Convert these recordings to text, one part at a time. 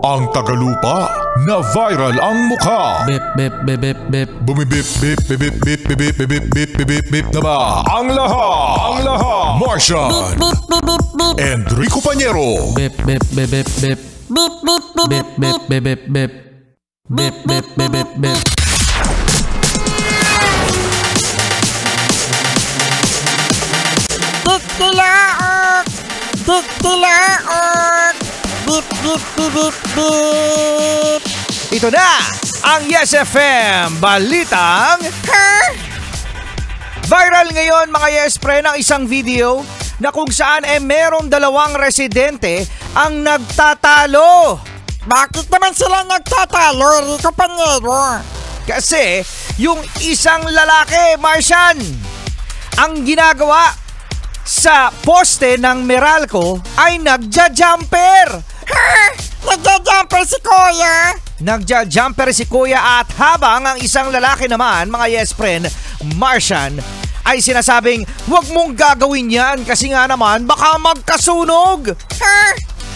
Ang tagalupa na viral ang mukha. Bip bip bip bip bip. Bumibip bip bip bip bip bip bip bip bip bip bip na ba? Ang lahat. Martian and Rico Pañero. Bip bip bip bip bip. Bip bip bip bip bip bip bip. Bip bip bip bip bip. Tiktilaok! Tiktilaok! Bip, bip, bip, bip, bip! Ito na ang Yes FM Balitang Viral ngayon mga Yes Pre ng isang video na kung saan merong dalawang residente ang nagtatalo. Bakit naman sila nagtatalo, Rico Pañero? Kasi yung isang lalaki, Martian, ang ginagawa sa poste ng Meralco ay nagja-jumper. Ha? Nagja-jumper si Kuya? Nagja-jumper si Kuya at habang ang isang lalaki naman, mga Yes Friend, Martian, ay sinasabing huwag mong gagawin yan kasi nga naman baka magkasunog. Ha?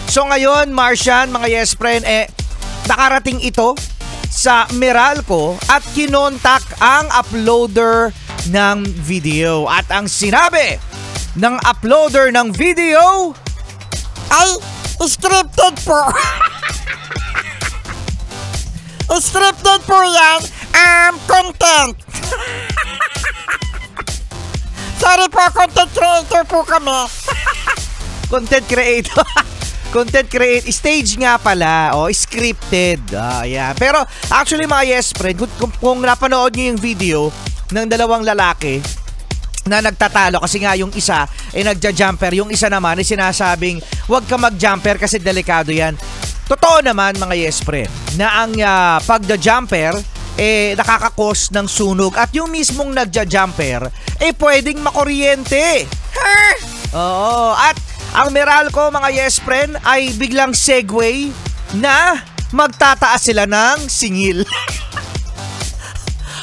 So ngayon, Martian, mga Yes Friend, nakarating ito sa Meralco at kinontak ang uploader ng video. At ang sinabi ng uploader ng video ay scripted po. Scripted po yan. Content. Sorry po, content creator po kami. Content creator. Content create stage nga pala. Scripted. Yeah. Pero actually mga Yes Friend, kung napanood niyo yung video ng dalawang lalaki na nagtatalo kasi nga yung isa nagja-jumper, yung isa naman ay sinasabing huwag ka mag-jumper kasi delikado yan. Totoo naman mga Yes Friend na ang pagda-jumper nakakakos ng sunog at yung mismong nagja-jumper pwedeng makuryente. Ha? Oo, at ang Meralco mga Yes Friend ay biglang segue na magtataas sila ng singil.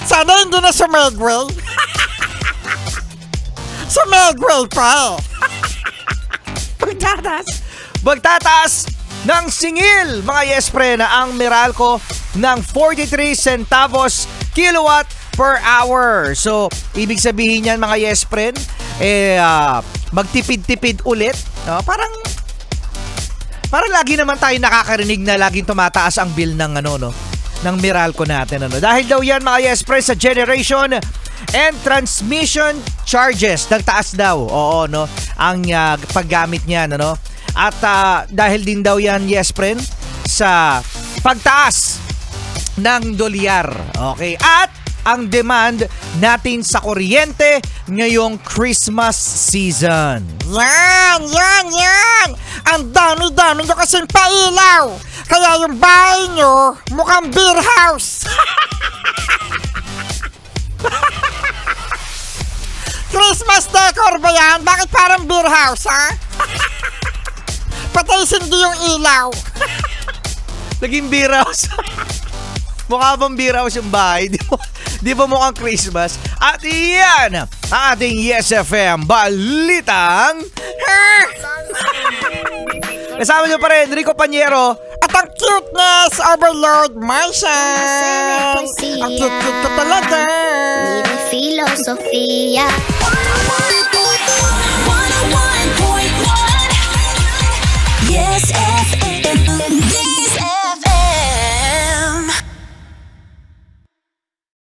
Sana hindi na sumegway. Sumegway pa. Magtataas ng singil mga Yes Friend na ang Meralco ng 43 centavos kilowatt per hour. So, ibig sabihin yan mga Yes Friend, magtipid-tipid ulit. No? Parang lagi naman tayo nakakarinig na laging tumataas ang bill ng ng Meralco natin. Dahil daw yan mga Yes Friend sa generation and transmission charges. Nagtaas daw. Oo, no? Ang paggamit niyan, At dahil din daw yan, Yes Friend, sa pagtaas ng dolyar. Okay? At ang demand natin sa kuryente ngayong Christmas season. Yan! Ang dami-dami nyo kasing pailaw. Kaya yung bahay nyo mukhang beer house. Christmas decor ba yan? Bakit parang beer house, ha? Patay sindi yung ilaw. Naging beer house. Mukha bang beer house yung bahay? Di ba mukhang Christmas? At iyan ang ating Yes FM Balitang kasama nyo pa rin, Rico Pañero at ang cuteness overload, Martian. Ang cute-cute ka talaga. Filosofía.